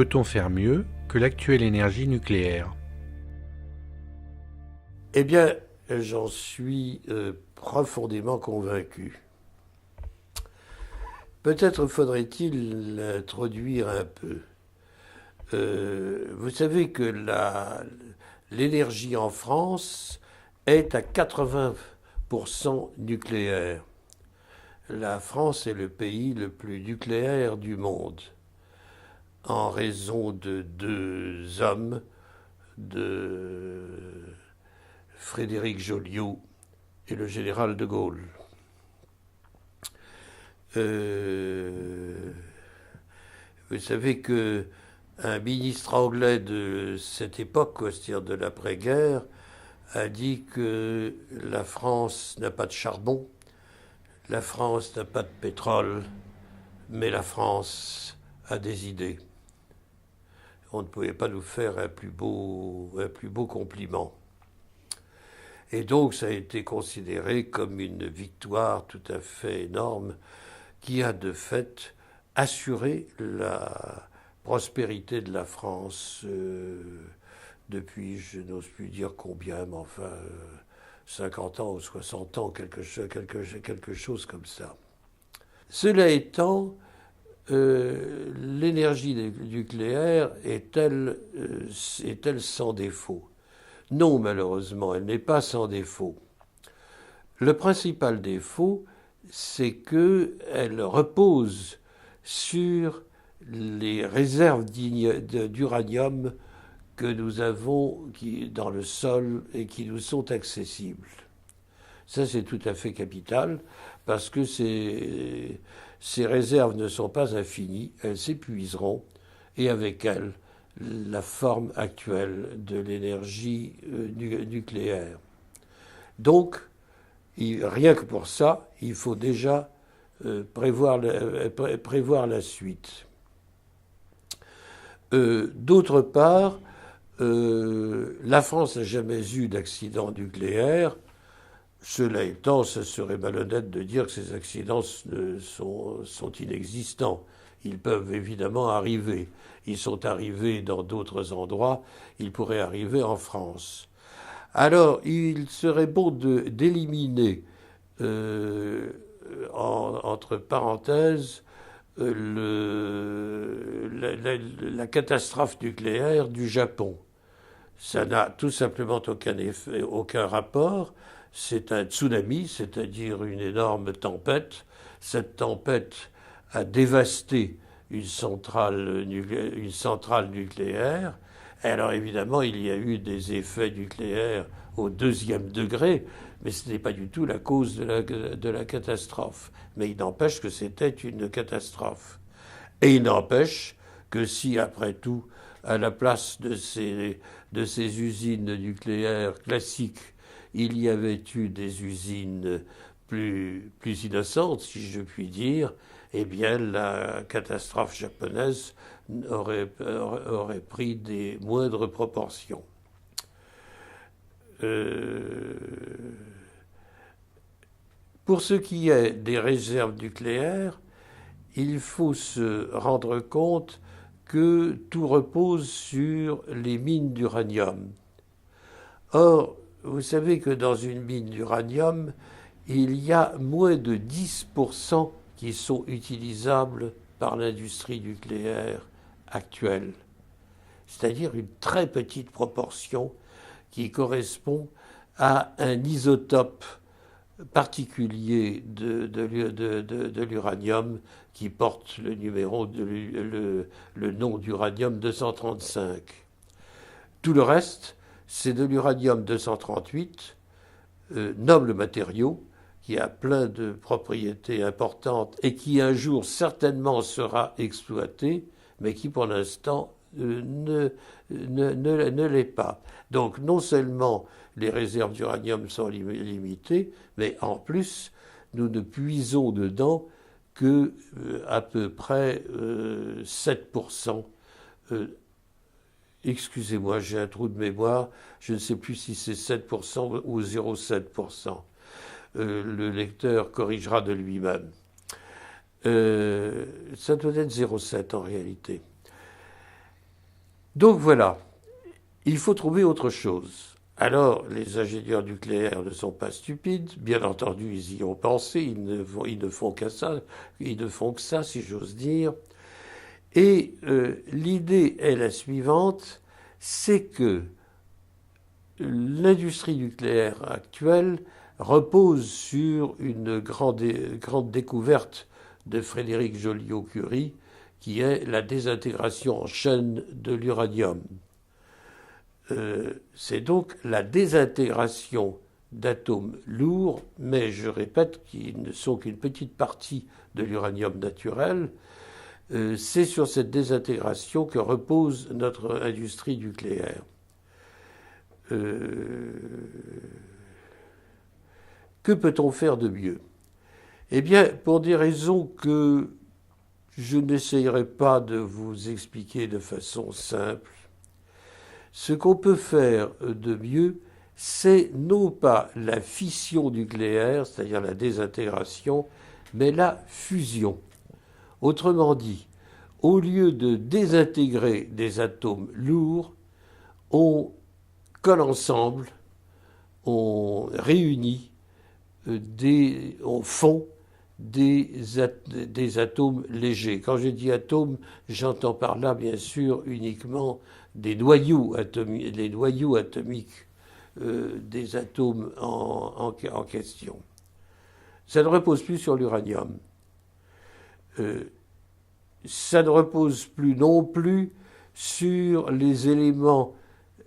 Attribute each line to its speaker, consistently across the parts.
Speaker 1: Peut-on faire mieux que l'actuelle énergie nucléaire?
Speaker 2: Eh bien, j'en suis profondément convaincu. Peut-être faudrait-il l'introduire un peu. Vous savez que l'énergie en France est à 80% nucléaire. La France est le pays le plus nucléaire du monde, en raison de deux hommes, de Frédéric Joliot et le général de Gaulle. Vous savez que un ministre anglais de cette époque, c'est-à-dire de l'après-guerre, a dit que la France n'a pas de charbon, la France n'a pas de pétrole, mais la France a des idées. On ne pouvait pas nous faire un plus beau compliment. Et donc ça a été considéré comme une victoire tout à fait énorme qui a de fait assuré la prospérité de la France depuis, je n'ose plus dire combien, mais enfin 50 ans ou 60 ans, quelque chose comme ça. Cela étant, l'énergie nucléaire est-elle sans défaut? Non, malheureusement, elle n'est pas sans défaut. Le principal défaut, c'est qu'elle repose sur les réserves d'uranium que nous avons dans le sol et qui nous sont accessibles. Ça, c'est tout à fait capital, parce que ces réserves ne sont pas infinies, elles s'épuiseront, et avec elles, la forme actuelle de l'énergie nucléaire. Donc, rien que pour ça, il faut déjà prévoir la suite. D'autre part, la France n'a jamais eu d'accident nucléaire. Cela étant, ce serait malhonnête de dire que ces accidents sont inexistants. Ils peuvent évidemment arriver. Ils sont arrivés dans d'autres endroits. Ils pourraient arriver en France. Alors, il serait bon d'éliminer, entre parenthèses, la catastrophe nucléaire du Japon. Ça n'a tout simplement aucun rapport. C'est un tsunami, c'est-à-dire une énorme tempête. Cette tempête a dévasté une centrale nucléaire. Et alors évidemment, il y a eu des effets nucléaires au deuxième degré, mais ce n'est pas du tout la cause de la catastrophe. Mais il n'empêche que c'était une catastrophe. Et il n'empêche que si, après tout, à la place de ces usines nucléaires classiques, il y avait eu des usines plus innocentes, si je puis dire, eh bien la catastrophe japonaise aurait pris des moindres proportions. Pour ce qui est des réserves nucléaires, il faut se rendre compte que tout repose sur les mines d'uranium. Or, vous savez que dans une mine d'uranium, il y a moins de 10% qui sont utilisables par l'industrie nucléaire actuelle. C'est-à-dire une très petite proportion qui correspond à un isotope particulier de l'uranium qui porte le nom d'uranium 235. Tout le reste, c'est de l'uranium 238, noble matériau, qui a plein de propriétés importantes et qui un jour certainement sera exploité, mais qui pour l'instant ne l'est pas. Donc non seulement les réserves d'uranium sont limitées, mais en plus, nous ne puisons dedans que à peu près 7%. Excusez-moi, j'ai un trou de mémoire, je ne sais plus si c'est 7% ou 0,7%. Le lecteur corrigera de lui-même. Ça doit être 0,7 en réalité. Donc voilà, il faut trouver autre chose. Alors, les ingénieurs nucléaires ne sont pas stupides, bien entendu, ils y ont pensé, ils ne font qu'à ça, ils ne font que ça, si j'ose dire. Et l'idée est la suivante, c'est que l'industrie nucléaire actuelle repose sur une grande découverte de Frédéric Joliot-Curie, qui est la désintégration en chaîne de l'uranium. C'est donc la désintégration d'atomes lourds, mais je répète qu'ils ne sont qu'une petite partie de l'uranium naturel. C'est sur cette désintégration que repose notre industrie nucléaire. Que peut-on faire de mieux? Eh bien, pour des raisons que je n'essayerai pas de vous expliquer de façon simple, ce qu'on peut faire de mieux, c'est non pas la fission nucléaire, c'est-à-dire la désintégration, mais la fusion. Autrement dit, au lieu de désintégrer des atomes lourds, on colle ensemble, on réunit, on fond des atomes légers. Quand je dis atomes, j'entends par là bien sûr uniquement des noyaux atomiques des atomes en question. Ça ne repose plus sur l'uranium. Ça ne repose plus non plus sur les éléments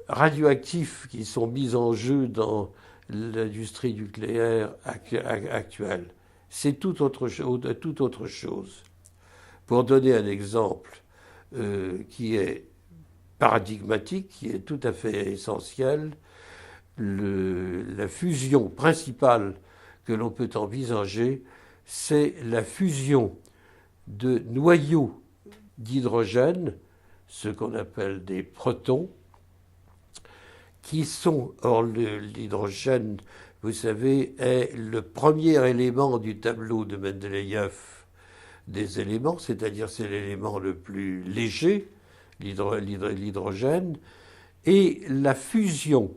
Speaker 2: radioactifs qui sont mis en jeu dans l'industrie nucléaire actuelle. C'est tout autre chose. Pour donner un exemple qui est paradigmatique, qui est tout à fait essentiel, la fusion principale que l'on peut envisager, c'est la fusion de noyaux d'hydrogène, ce qu'on appelle des protons, qui sont, or l'hydrogène, vous savez, est le premier élément du tableau de Mendeleïev des éléments, c'est-à-dire c'est l'élément le plus léger, l'hydrogène, et la fusion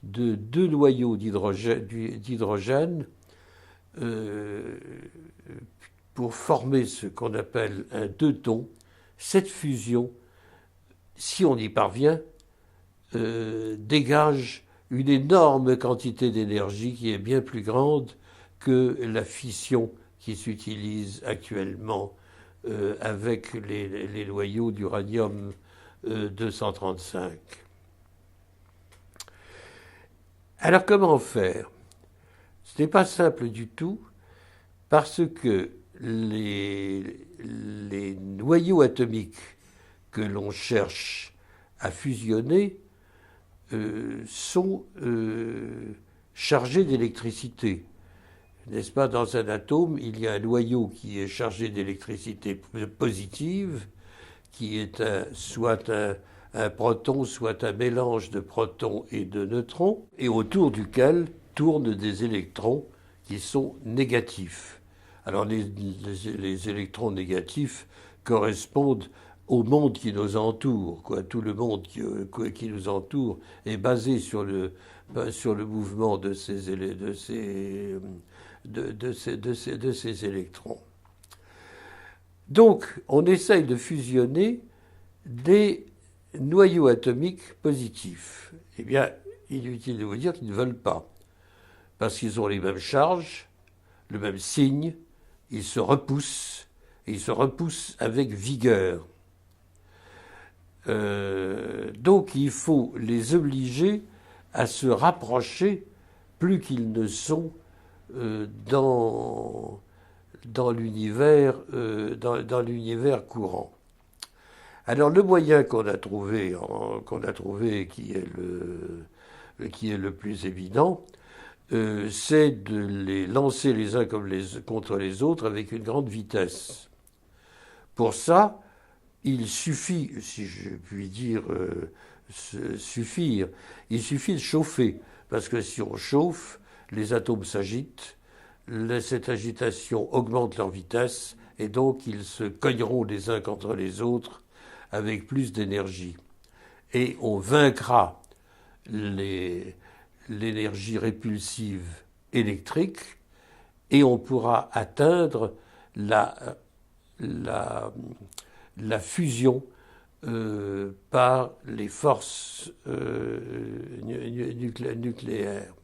Speaker 2: de deux noyaux d'hydrogène pour former ce qu'on appelle un deux-tons, cette fusion, si on y parvient, dégage une énorme quantité d'énergie qui est bien plus grande que la fission qui s'utilise actuellement avec les noyaux d'uranium 235. Alors comment faire? Ce n'est pas simple du tout parce que les noyaux atomiques que l'on cherche à fusionner sont chargés d'électricité. N'est-ce pas? Dans un atome, il y a un noyau qui est chargé d'électricité positive, qui est soit un proton, soit un mélange de protons et de neutrons, et autour duquel tournent des électrons qui sont négatifs. Alors les électrons négatifs correspondent au monde qui nous entoure, quoi. Tout le monde qui nous entoure est basé sur le mouvement de ces électrons. Donc, on essaye de fusionner des noyaux atomiques positifs. Eh bien, inutile de vous dire qu'ils ne veulent pas, parce qu'ils ont les mêmes charges, le même signe, ils se repoussent, et ils se repoussent avec vigueur. Donc il faut les obliger à se rapprocher plus qu'ils ne sont dans l'univers courant. Alors le moyen qu'on a trouvé qui est le plus évident, c'est de les lancer les uns contre les autres avec une grande vitesse. Pour ça, il suffit, si je puis dire suffire, il suffit de chauffer. Parce que si on chauffe, les atomes s'agitent, cette agitation augmente leur vitesse, et donc ils se cogneront les uns contre les autres avec plus d'énergie. et on vaincra l'énergie répulsive électrique et on pourra atteindre la fusion par les forces nucléaires.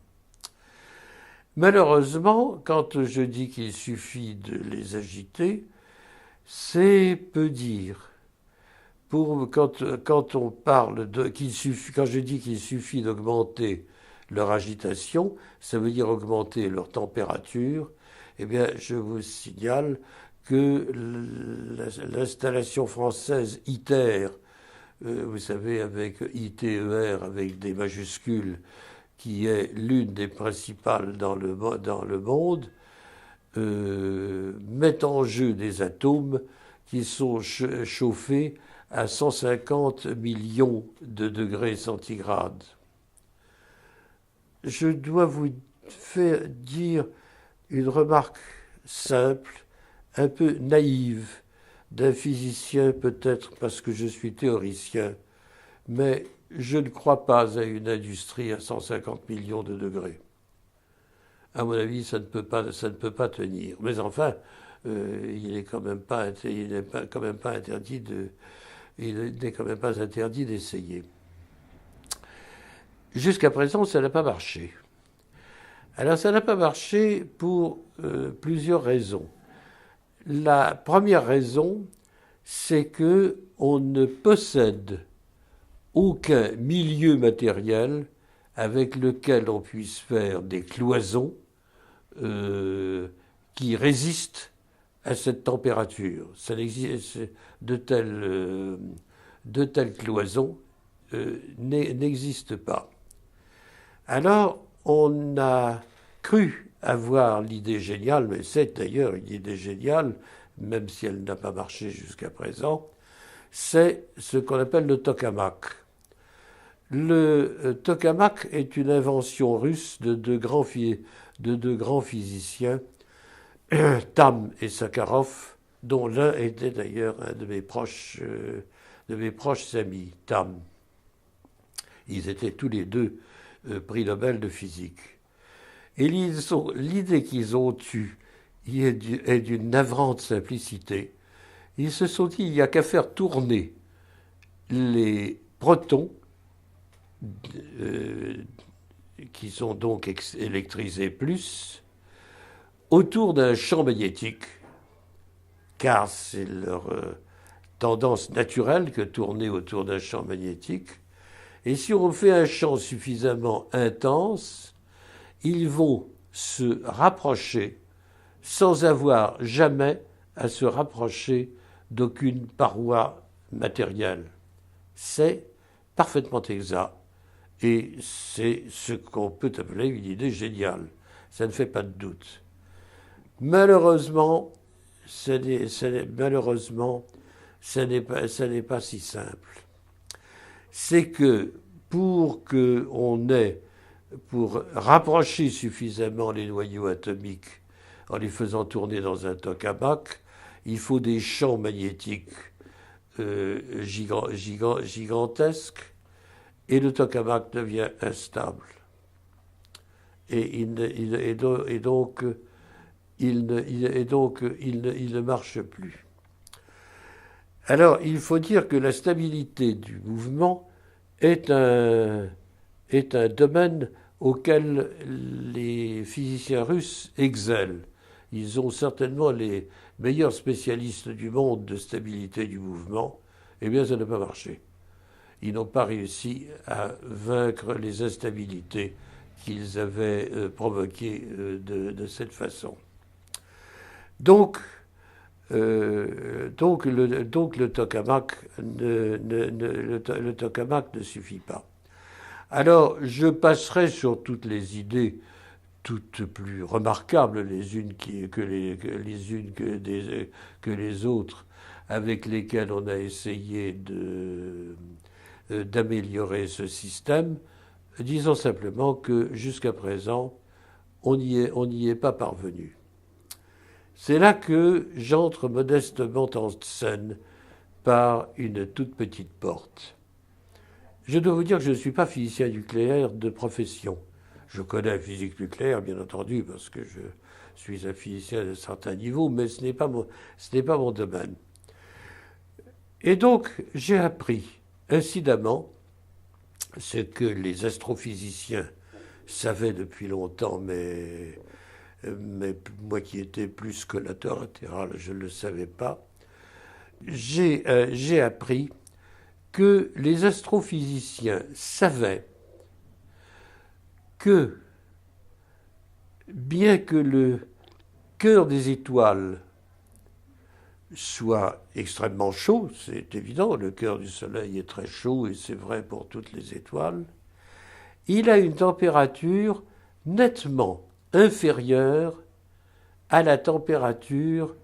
Speaker 2: Malheureusement, quand je dis qu'il suffit de les agiter, c'est peu dire. Quand on parle quand je dis qu'il suffit d'augmenter leur agitation, ça veut dire augmenter leur température. Eh bien, je vous signale que l'installation française ITER, vous savez, avec ITER, avec des majuscules, qui est l'une des principales dans le monde, met en jeu des atomes qui sont chauffés à 150 millions de degrés centigrades. Je dois vous faire dire une remarque simple, un peu naïve, d'un physicien peut-être parce que je suis théoricien, mais je ne crois pas à une industrie à 150 millions de degrés. À mon avis, ça ne peut pas tenir. Mais enfin, il n'est quand même pas interdit d'essayer. Jusqu'à présent, ça n'a pas marché. Alors, ça n'a pas marché pour plusieurs raisons. La première raison, c'est que on ne possède aucun milieu matériel avec lequel on puisse faire des cloisons qui résistent à cette température. De telles cloisons n'existent pas. Alors, on a cru avoir l'idée géniale, mais c'est d'ailleurs une idée géniale, même si elle n'a pas marché jusqu'à présent, c'est ce qu'on appelle le tokamak. Le tokamak est une invention russe de deux grands physiciens, Tamm et Sakharov, dont l'un était d'ailleurs un de mes proches amis, Tamm. Ils étaient tous les deux prix Nobel de physique. Et l'idée qu'ils ont eue est d'une navrante simplicité. Ils se sont dit, il n'y a qu'à faire tourner les protons, qui sont donc électrisés plus, autour d'un champ magnétique, car c'est leur tendance naturelle que tourner autour d'un champ magnétique. Et si on fait un champ suffisamment intense, ils vont se rapprocher sans avoir jamais à se rapprocher d'aucune paroi matérielle. C'est parfaitement exact. Et c'est ce qu'on peut appeler une idée géniale. Ça ne fait pas de doute. Malheureusement, ça n'est pas si simple. C'est que pour rapprocher suffisamment les noyaux atomiques en les faisant tourner dans un tokamak, il faut des champs magnétiques gigantesques, et le tokamak devient instable. Et donc, il ne marche plus. Alors, il faut dire que la stabilité du mouvement est un domaine auquel les physiciens russes excellent. Ils ont certainement les meilleurs spécialistes du monde de stabilité du mouvement. Eh bien, ça n'a pas marché. Ils n'ont pas réussi à vaincre les instabilités qu'ils avaient provoquées de cette façon. Donc le tokamak ne suffit pas. Alors, je passerai sur toutes les idées, toutes plus remarquables les unes que les autres, avec lesquelles on a essayé d'améliorer ce système. Disons simplement que jusqu'à présent, on n'y est pas parvenu. C'est là que j'entre modestement en scène par une toute petite porte. Je dois vous dire que je ne suis pas physicien nucléaire de profession. Je connais la physique nucléaire, bien entendu, parce que je suis un physicien de certains niveaux, mais ce n'est pas mon domaine. Et donc, j'ai appris incidemment ce que les astrophysiciens savaient depuis longtemps, mais moi qui étais plus collatéral, je ne le savais pas. J'ai appris que les astrophysiciens savaient que, bien que le cœur des étoiles soit extrêmement chaud, c'est évident, le cœur du Soleil est très chaud et c'est vrai pour toutes les étoiles, il a une température nettement inférieure à la température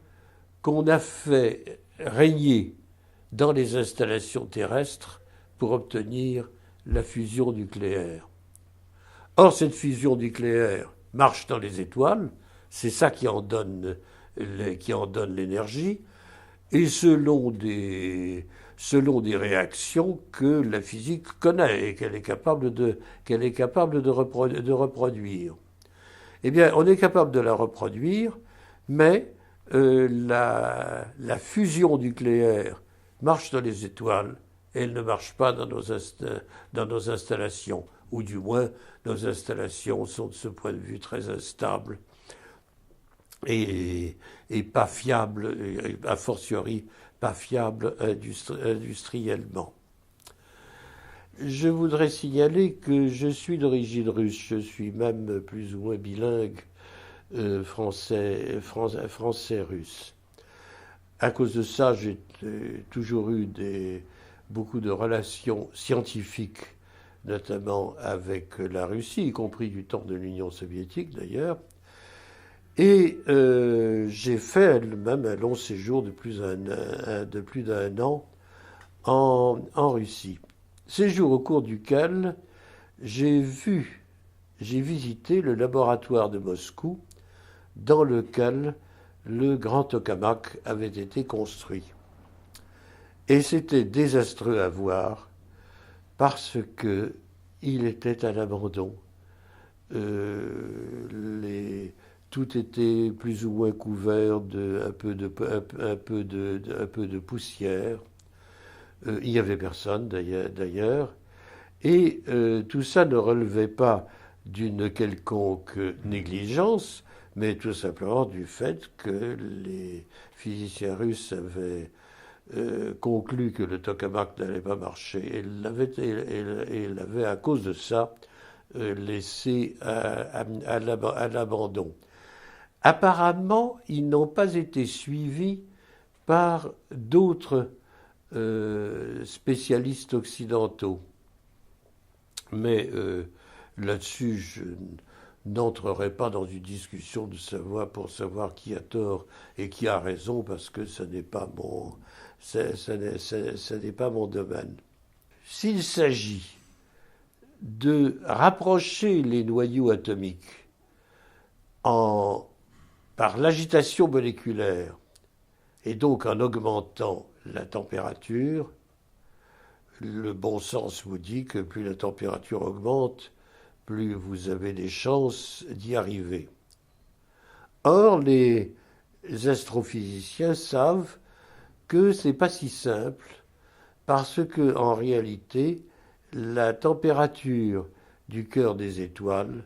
Speaker 2: qu'on a fait régner dans les installations terrestres pour obtenir la fusion nucléaire. Or, cette fusion nucléaire marche dans les étoiles, c'est ça qui en donne l'énergie, et selon des réactions que la physique connaît et qu'elle est capable de reproduire. Eh bien, on est capable de la reproduire, mais la fusion nucléaire marche dans les étoiles et elle ne marche pas dans nos installations, ou du moins nos installations sont de ce point de vue très instables et pas fiables, a fortiori pas fiables industriellement. Je voudrais signaler que je suis d'origine russe, je suis même plus ou moins bilingue français-russe. À cause de ça, j'ai toujours eu beaucoup de relations scientifiques, notamment avec la Russie, y compris du temps de l'Union soviétique d'ailleurs. Et j'ai fait même un long séjour de plus d'un an en Russie. Séjour au cours duquel j'ai visité le laboratoire de Moscou dans lequel le grand tokamak avait été construit. Et c'était désastreux à voir parce que il était à l'abandon. Tout était plus ou moins couvert d'un peu de poussière. Il n'y avait personne d'ailleurs. Et tout ça ne relevait pas d'une quelconque négligence, mais tout simplement du fait que les physiciens russes avaient conclu que le tokamak n'allait pas marcher. Et l'avait à cause de ça laissé à l'abandon. Apparemment, ils n'ont pas été suivis par d'autres spécialistes occidentaux. Mais là-dessus, je n'entrerai pas dans une discussion pour savoir qui a tort et qui a raison, parce que ça n'est pas mon domaine. S'il s'agit de rapprocher les noyaux atomiques par l'agitation moléculaire et donc en augmentant la température, le bon sens vous dit que plus la température augmente, plus vous avez des chances d'y arriver. Or, les astrophysiciens savent que c'est pas si simple, parce que en réalité, la température du cœur des étoiles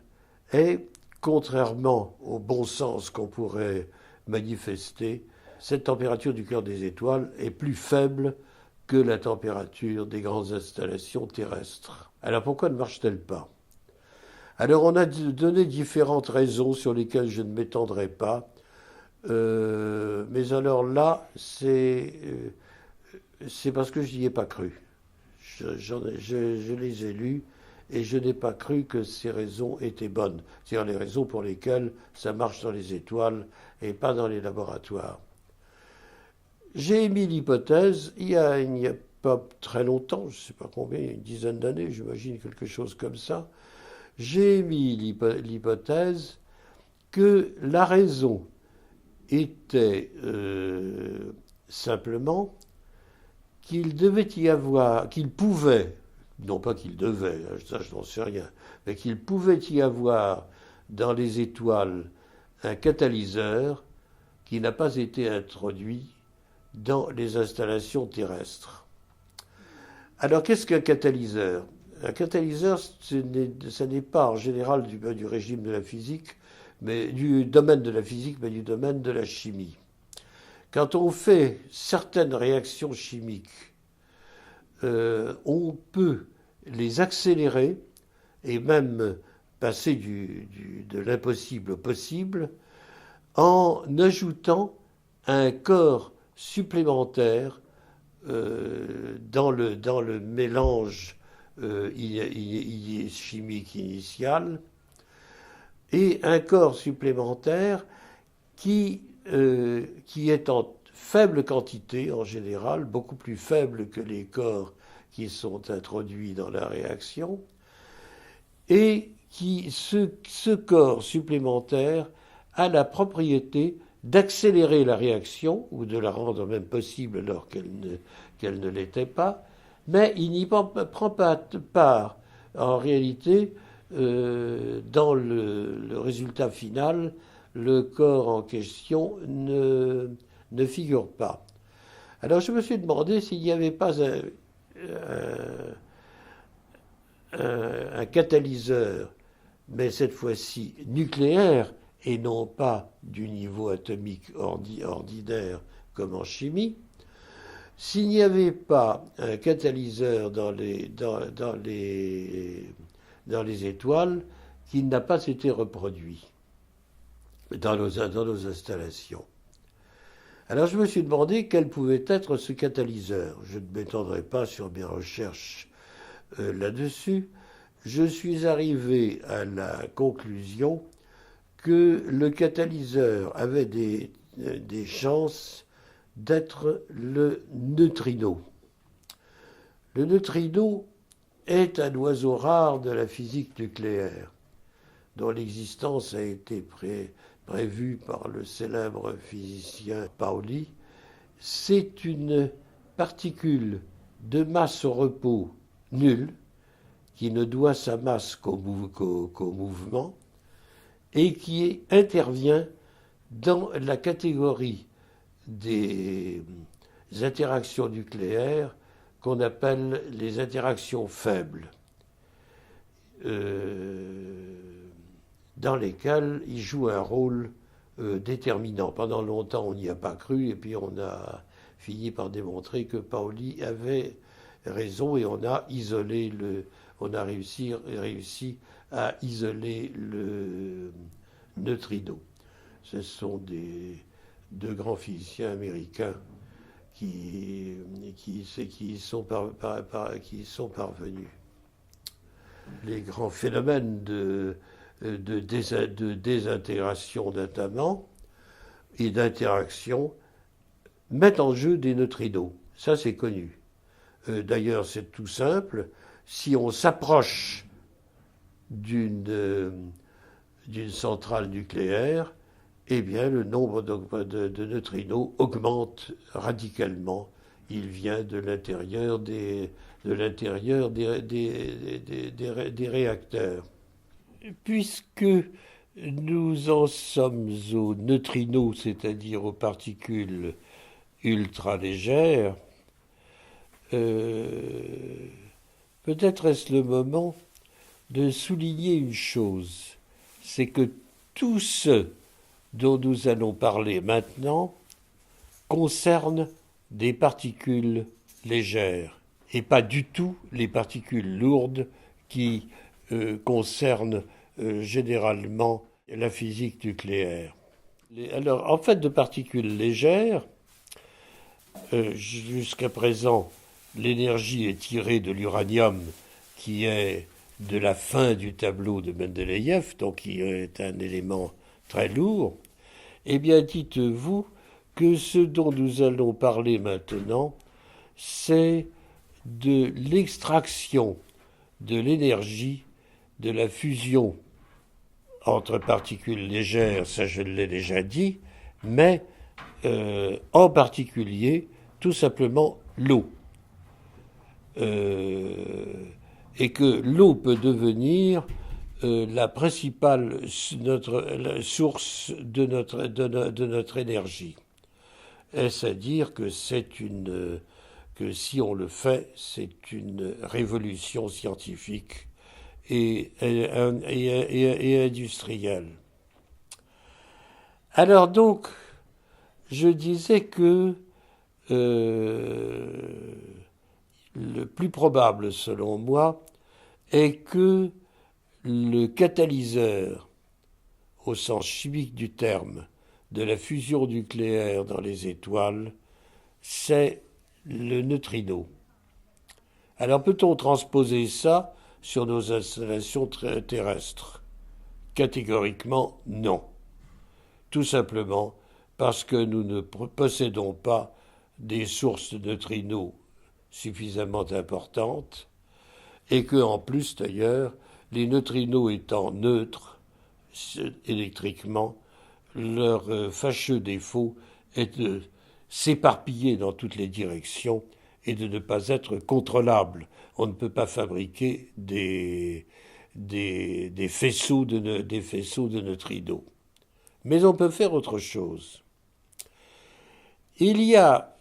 Speaker 2: est, contrairement au bon sens qu'on pourrait manifester, cette température du cœur des étoiles est plus faible que la température des grandes installations terrestres. Alors pourquoi ne marche-t-elle pas ? Alors on a donné différentes raisons sur lesquelles je ne m'étendrai pas, mais alors là, c'est parce que je n'y ai pas cru. Je les ai lues et je n'ai pas cru que ces raisons étaient bonnes. C'est-à-dire les raisons pour lesquelles ça marche dans les étoiles et pas dans les laboratoires. J'ai émis l'hypothèse, il n'y a pas très longtemps, je ne sais pas combien, il y a une dizaine d'années, j'imagine quelque chose comme ça, j'ai émis l'hypothèse que la raison était simplement qu'il pouvait, non pas qu'il devait, ça je n'en sais rien, mais qu'il pouvait y avoir dans les étoiles un catalyseur qui n'a pas été introduit dans les installations terrestres. Alors qu'est-ce qu'un catalyseur? Un catalyseur, ce n'est pas en général du régime de la physique, mais du domaine de la physique, mais du domaine de la chimie. Quand on fait certaines réactions chimiques, on peut les accélérer et même passer de l'impossible au possible en ajoutant un corps supplémentaire dans le mélange chimique initial, et un corps supplémentaire qui est en faible quantité en général, beaucoup plus faible que les corps qui sont introduits dans la réaction, et ce corps supplémentaire a la propriété d'accélérer la réaction, ou de la rendre même possible alors qu'elle ne l'était pas, mais il n'y prend pas part. En réalité, dans le résultat final, le corps en question ne figure pas. Alors je me suis demandé s'il n'y avait pas un catalyseur, mais cette fois-ci nucléaire, et non pas du niveau atomique ordinaire comme en chimie, s'il n'y avait pas un catalyseur dans les étoiles qui n'a pas été reproduit dans nos installations. Alors je me suis demandé quel pouvait être ce catalyseur. Je ne m'étendrai pas sur mes recherches là-dessus. Je suis arrivé à la conclusion que le catalyseur avait des chances d'être le neutrino. Le neutrino est un oiseau rare de la physique nucléaire, dont l'existence a été prévue par le célèbre physicien Pauli. C'est une particule de masse au repos nulle, qui ne doit sa masse qu'au mouvement, et qui intervient dans la catégorie des interactions nucléaires qu'on appelle les interactions faibles, dans lesquelles il joue un rôle déterminant. Pendant longtemps, on n'y a pas cru, et puis on a fini par démontrer que Pauli avait raison, et on a réussi à isoler le neutrino. Ce sont deux grands physiciens américains qui sont parvenus. Les grands phénomènes de désintégration notamment et d'interaction mettent en jeu des neutrinos. Ça, c'est connu. D'ailleurs, c'est tout simple. Si on s'approche d'une centrale nucléaire, eh bien, le nombre de neutrinos augmente radicalement. Il vient de l'intérieur des réacteurs. Puisque nous en sommes aux neutrinos, c'est-à-dire aux particules ultra légères, peut-être est-ce le moment de souligner une chose, c'est que tout ce dont nous allons parler maintenant concerne des particules légères et pas du tout les particules lourdes qui concernent généralement la physique nucléaire. Alors, en fait, de particules légères, jusqu'à présent, l'énergie est tirée de l'uranium qui est de la fin du tableau de Mendeleïev, donc qui est un élément très lourd. Eh bien, dites-vous que ce dont nous allons parler maintenant, c'est de l'extraction de l'énergie de la fusion entre particules légères, ça je l'ai déjà dit, mais en particulier, tout simplement, l'eau. et que l'eau peut devenir la principale la source de notre énergie. Est-ce à dire que que si on le fait, c'est une révolution scientifique et industrielle. Alors donc, je disais que le plus probable, selon moi, est que le catalyseur, au sens chimique du terme, de la fusion nucléaire dans les étoiles, c'est le neutrino. Alors peut-on transposer ça sur nos installations terrestres? Catégoriquement, non. Tout simplement parce que nous ne possédons pas des sources de neutrinos suffisamment importantes et que, en plus d'ailleurs, les neutrinos étant neutres électriquement, leur fâcheux défaut est de s'éparpiller dans toutes les directions et de ne pas être contrôlable. On ne peut pas fabriquer des faisceaux de neutrinos. Mais on peut faire autre chose. Il y a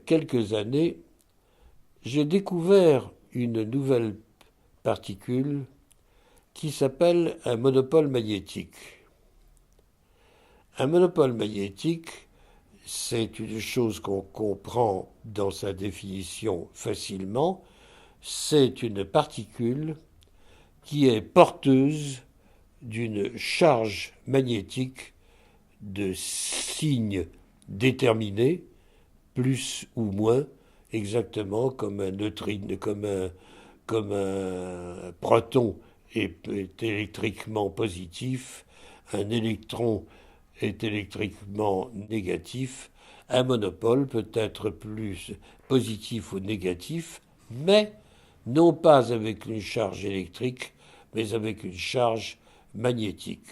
Speaker 2: quelques années, j'ai découvert une nouvelle particule qui s'appelle un monopole magnétique. Un monopole magnétique, c'est une chose qu'on comprend dans sa définition facilement. C'est une particule qui est porteuse d'une charge magnétique de signes déterminés, plus ou moins, exactement comme un neutrino, comme un proton est électriquement positif, un électron est électriquement négatif, un monopole peut être plus positif ou négatif, mais non pas avec une charge électrique, mais avec une charge magnétique.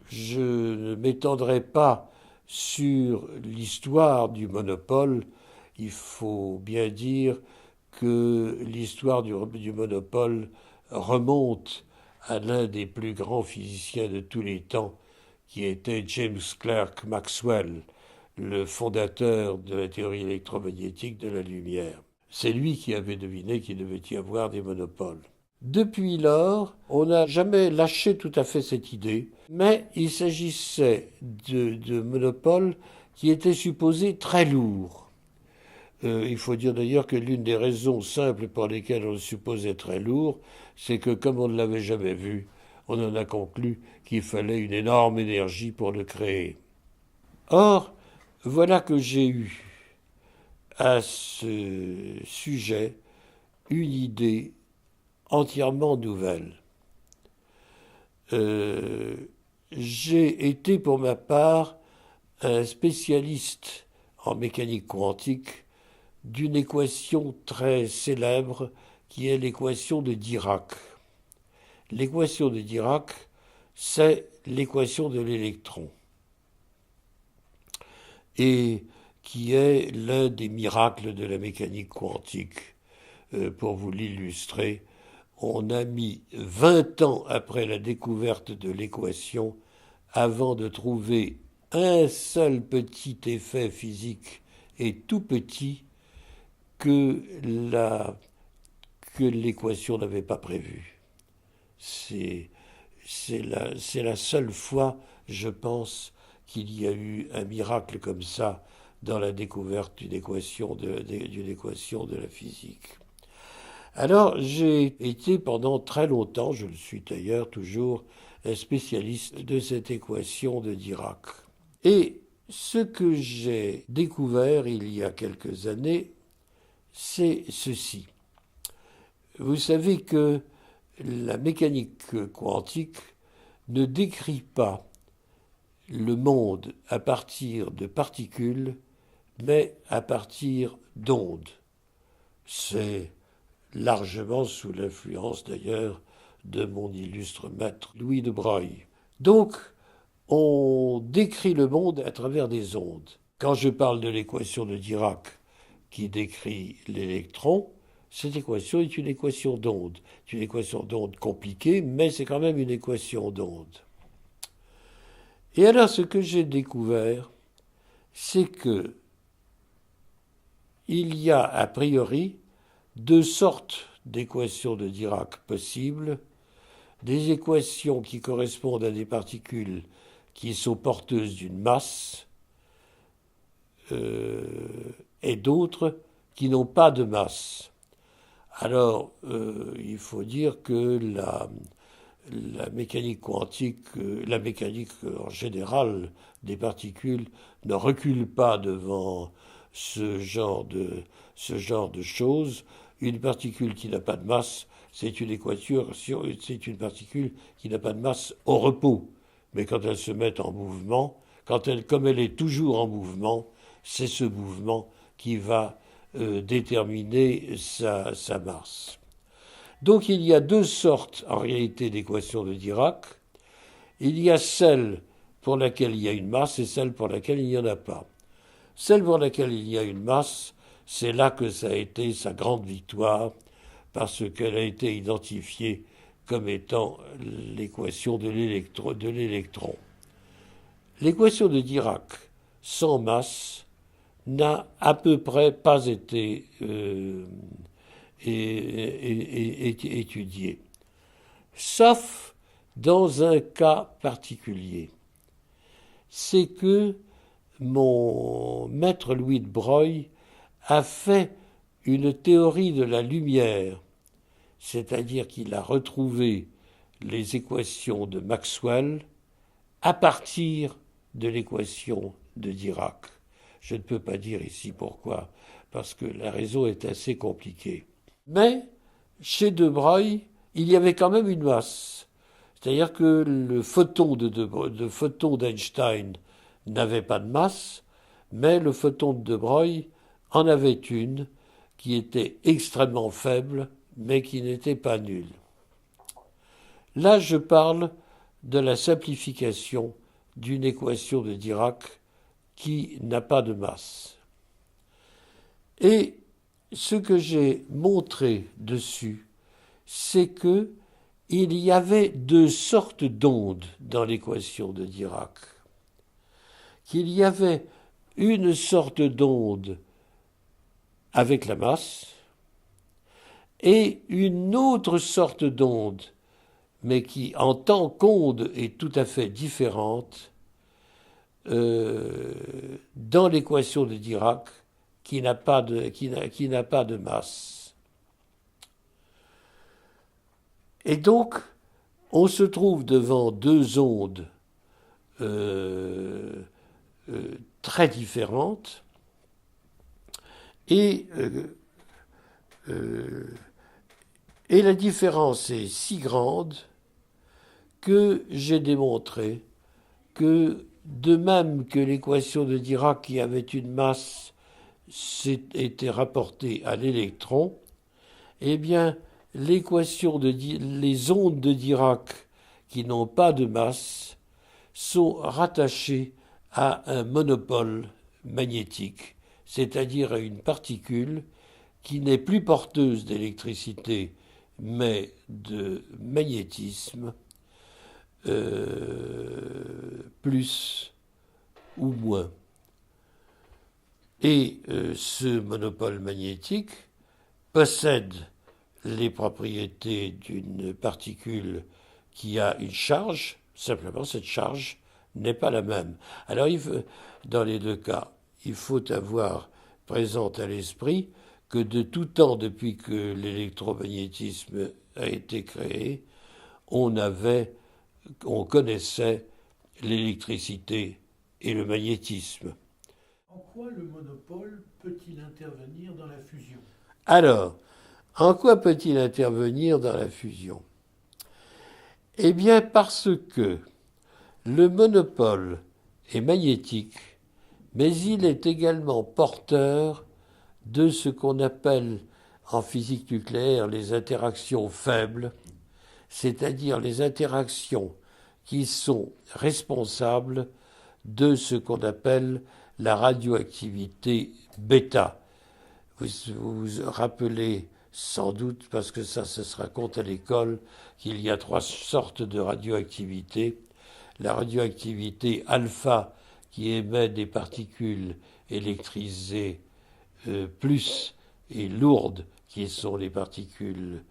Speaker 2: Je ne m'étendrai pas sur l'histoire du monopole. Il faut bien dire que l'histoire du monopole remonte à l'un des plus grands physiciens de tous les temps, qui était James Clerk Maxwell, le fondateur de la théorie électromagnétique de la lumière. C'est lui qui avait deviné qu'il devait y avoir des monopoles. Depuis lors, on n'a jamais lâché tout à fait cette idée, mais il s'agissait de monopoles qui étaient supposés très lourds. Il faut dire d'ailleurs que l'une des raisons simples pour lesquelles on le supposait très lourd, c'est que comme on ne l'avait jamais vu, on en a conclu qu'il fallait une énorme énergie pour le créer. Or, voilà que j'ai eu à ce sujet une idée entièrement nouvelle. J'ai été pour ma part un spécialiste en mécanique quantique d'une équation très célèbre qui est l'équation de Dirac. L'équation de Dirac, c'est l'équation de l'électron et qui est l'un des miracles de la mécanique quantique. Pour vous l'illustrer, on a mis 20 ans après la découverte de l'équation avant de trouver un seul petit effet physique et tout petit que l'équation n'avait pas prévu. C'est la seule fois, je pense, qu'il y a eu un miracle comme ça dans la découverte d'une équation de la physique. Alors, j'ai été pendant très longtemps, je le suis d'ailleurs toujours, un spécialiste de cette équation de Dirac. Et ce que j'ai découvert il y a quelques années, c'est ceci. Vous savez que la mécanique quantique ne décrit pas le monde à partir de particules, mais à partir d'ondes. C'est largement sous l'influence d'ailleurs de mon illustre maître Louis de Broglie. Donc, on décrit le monde à travers des ondes. Quand je parle de l'équation de Dirac qui décrit l'électron, cette équation est une équation d'onde. C'est une équation d'onde compliquée, mais c'est quand même une équation d'onde. Et alors, ce que j'ai découvert, c'est que il y a a priori deux sortes d'équations de Dirac possibles, des équations qui correspondent à des particules qui sont porteuses d'une masse, et d'autres qui n'ont pas de masse. Alors, il faut dire que la mécanique quantique, la mécanique en général des particules ne recule pas devant ce genre de choses. Une particule qui n'a pas de masse, c'est une particule qui n'a pas de masse au repos. Mais quand elle se met en mouvement, comme elle est toujours en mouvement, c'est ce mouvement qui va déterminer sa masse. Donc il y a deux sortes en réalité d'équations de Dirac. Il y a celle pour laquelle il y a une masse et celle pour laquelle il n'y en a pas. Celle pour laquelle il y a une masse, c'est là que ça a été sa grande victoire, parce qu'elle a été identifiée comme étant l'équation de l'électron. L'équation de Dirac sans masse n'a à peu près pas été étudiée, sauf dans un cas particulier. C'est que mon maître Louis de Broglie a fait une théorie de la lumière, c'est-à-dire qu'il a retrouvé les équations de Maxwell à partir de l'équation de Dirac. Je ne peux pas dire ici pourquoi, parce que la raison est assez compliquée. Mais chez de Broglie, il y avait quand même une masse. C'est-à-dire que le photon d'Einstein n'avait pas de masse, mais le photon de Broglie en avait une qui était extrêmement faible, mais qui n'était pas nulle. Là, je parle de la simplification d'une équation de Dirac qui n'a pas de masse. Et ce que j'ai montré dessus, c'est que il y avait deux sortes d'ondes dans l'équation de Dirac. Qu'il y avait une sorte d'onde avec la masse et une autre sorte d'onde, mais qui en tant qu'onde est tout à fait différente, dans l'équation de Dirac qui n'a pas de masse. Et donc, on se trouve devant deux ondes très différentes et la différence est si grande que j'ai démontré que de même que l'équation de Dirac qui avait une masse était rapportée à l'électron, eh bien les ondes de Dirac qui n'ont pas de masse sont rattachées à un monopôle magnétique, c'est-à-dire à une particule qui n'est plus porteuse d'électricité mais de magnétisme, plus ou moins. Et ce monopôle magnétique possède les propriétés d'une particule qui a une charge, simplement cette charge n'est pas la même. Alors dans les deux cas, il faut avoir présent à l'esprit que de tout temps, depuis que l'électromagnétisme a été créé, on connaissait l'électricité et le magnétisme.
Speaker 3: En quoi le monopôle peut-il intervenir dans la fusion ?
Speaker 2: Alors, en quoi peut-il intervenir dans la fusion ? Eh bien, parce que le monopôle est magnétique, mais il est également porteur de ce qu'on appelle en physique nucléaire les interactions faibles, c'est-à-dire les interactions qui sont responsables de ce qu'on appelle la radioactivité bêta. Vous vous rappelez sans doute parce que ça se raconte à l'école qu'il y a 3 sortes de radioactivité. La radioactivité alpha qui émet des particules électrisées plus et lourdes qui sont les particules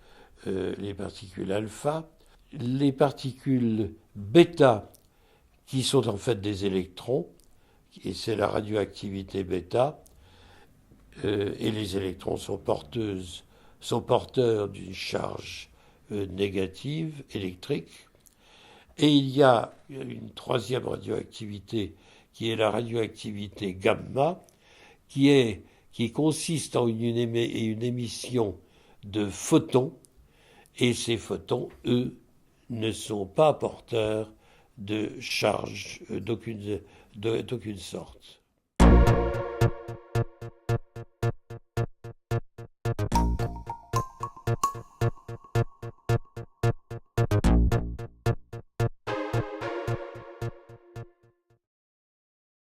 Speaker 2: alpha. Les particules bêta qui sont en fait des électrons, et c'est la radioactivité bêta, et les électrons sont porteurs d'une charge négative électrique. Et il y a une troisième radioactivité qui est la radioactivité gamma, qui consiste en une émission de photons, et ces photons, eux, ne sont pas porteurs de charge d'aucune sorte.